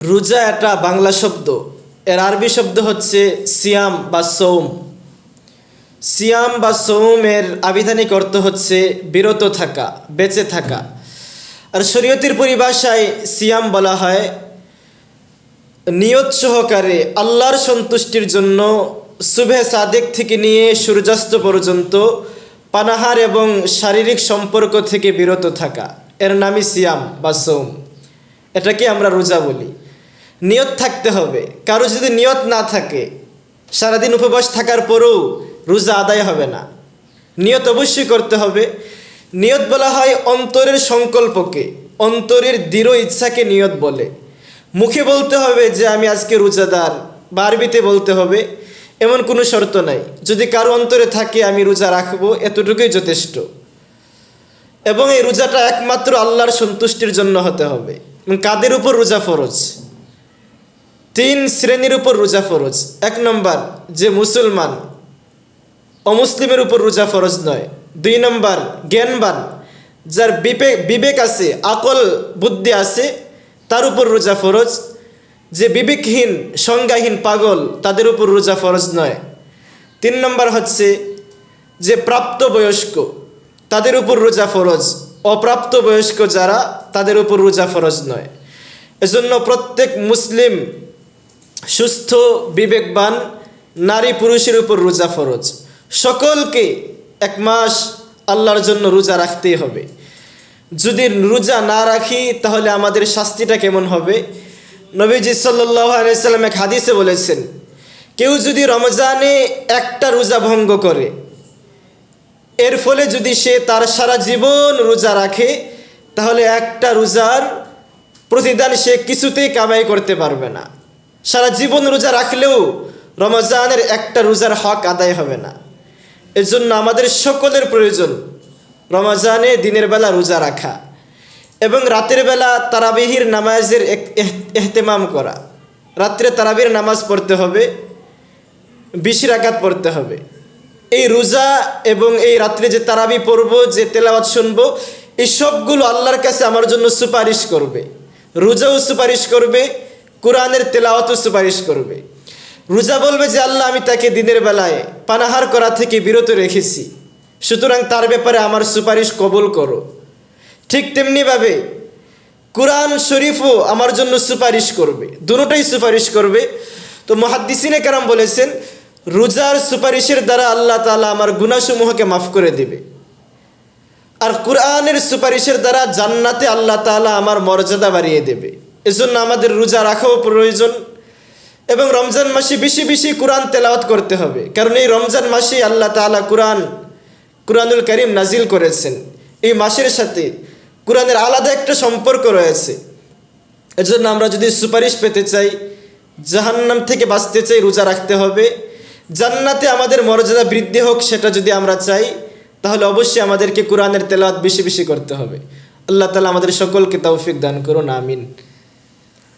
রোজা একটা বাংলা শব্দ, এর আরবি শব্দ হচ্ছে সিয়াম বা সৌম। সিয়াম বা সৌমের আবিধানিক অর্থ হচ্ছে বিরত থাকা, বেঁচে থাকা। আর শরীয়তের পরিভাষায় সিয়াম বলা হয় নিয়ত সহকারে আল্লাহর সন্তুষ্টির জন্য সুবহে সাদেক থেকে নিয়ে সূর্যাস্ত পর্যন্ত পানাহার এবং শারীরিক সম্পর্ক থেকে বিরত থাকা, এর নামই সিয়াম বা সৌম। এটাকে আমরা রোজা বলি। নিয়ত থাকতে হবে। কারো যদি নিয়ত না থাকে, সারাদিন উপবাস থাকার পরেও রোজা আদায় হবে না। নিয়ত অবশ্যই করতে হবে। নিয়ত বলা হয় অন্তরের সংকল্পকে, অন্তরের দৃঢ় ইচ্ছাকে নিয়ত বলে। মুখে বলতে হবে যে আমি আজকে রোজাদার, বা আরবিতে বলতে হবে, এমন কোনো শর্ত নাই। যদি কারো অন্তরে থাকে আমি রোজা রাখবো, এতটুকুই যথেষ্ট। এবং এই রোজাটা একমাত্র আল্লাহর সন্তুষ্টির জন্য হতে হবে। কাদের উপর রোজা ফরজ? 3 শ্রেণীর উপর রোজা ফরজ। 1 নম্বর, যে মুসলমান, অমুসলিমের উপর রোজা ফরজ নয়। 2 নম্বর, জ্ঞানবান, যার বিবেক আছে, আকল বুদ্ধি আছে, তার উপর রোজা ফরজ। যে বিবেকহীন, সংজ্ঞাহীন, পাগল, তাদের উপর রোজা ফরজ নয়। 3 নম্বর হচ্ছে যে প্রাপ্তবয়স্ক, তাদের উপর রোজা ফরজ। অপ্রাপ্তবয়স্ক যারা, তাদের উপর রোজা ফরজ নয়। এজন্য প্রত্যেক মুসলিম সুস্থ বিবেকবান নারী পুরুষের উপর রোজা ফরজ। সকলকে 1 মাস আল্লাহর জন্য রোজা রাখতেই হবে। যদি রোজা না রাখি তাহলে আমাদের শাস্তিটা কেমন হবে? নবীজি সাল্লাল্লাহু আলাইহি সাল্লাম এক হাদিসে বলেছেন, কেউ যদি রমজানে একটা রোজা ভঙ্গ করে, এর ফলে যদি সে তার সারা জীবন রোজা রাখে, তাহলে একটা রোজার প্রতিদান সে কিছুতেই কামাই করতে পারবে না। সারা জীবন রোজা রাখলেও রমজানের একটা রোজার হক আদায় হবে না। এজন্য আমাদের সকলের প্রয়োজন রমজানে দিনের বেলা রোজা রাখা এবং রাতের বেলা তারাবিহির নামাজের এহতেমাম করা। রাত্রে তারাবির নামাজ পড়তে হবে, 20 রাকাত পড়তে হবে। এই রোজা এবং এই রাত্রে যে তারাবি পড়ব, যে তেলাওয়াত শুনবো, এই সবগুলো আল্লাহর কাছে আমার জন্য সুপারিশ করবে। রোজাও সুপারিশ করবে, কোরআনের তেলাওয়াতও সুপারিশ করবে। রোজা বলবে যে আল্লাহ, আমি তাকে দিনের বেলায় পানাহার করা থেকে বিরত রেখেছি, সুতরাং তার ব্যাপারে আমার সুপারিশ কবুল করো। ঠিক তেমনিভাবে কোরআন শরীফও আমার জন্য সুপারিশ করবে, দুটোটাই সুপারিশ করবে। তো মুহাদ্দিসিনে কেরাম বলেছেন, রোজার সুপারিশের দ্বারা আল্লাহ তাআলা আমার গুনাহসমূহকে মাফ করে দেবে, আর কোরআনের সুপারিশের দ্বারা জান্নাতে আল্লাহ তাআলা আমার মর্যাদা বাড়িয়ে দেবে। এজন্য আমাদের রোজা রাখাও প্রয়োজন এবং রমজান মাসে বেশি বেশি কোরআন তেলাওয়াত করতে হবে, কারণ এই রমজান মাসেই আল্লাহ তাআলা কোরআনুল কারীম নাজিল করেছেন। এই মাসের সাথে কোরআনের আলাদা একটা সম্পর্ক রয়েছে। এজন্য আমরা যদি সুপারিশ পেতে চাই, জাহান্নাম থেকে বাঁচতে চাই, রোজা রাখতে হবে। জান্নাতে আমাদের মর্যাদা বৃদ্ধি হোক, সেটা যদি আমরা চাই, তাহলে অবশ্যই আমাদেরকে কোরআনের তেলাওয়াত বেশি বেশি করতে হবে। আল্লাহ তাআলা আমাদের সকলকে তৌফিক দান করুন, আমিন।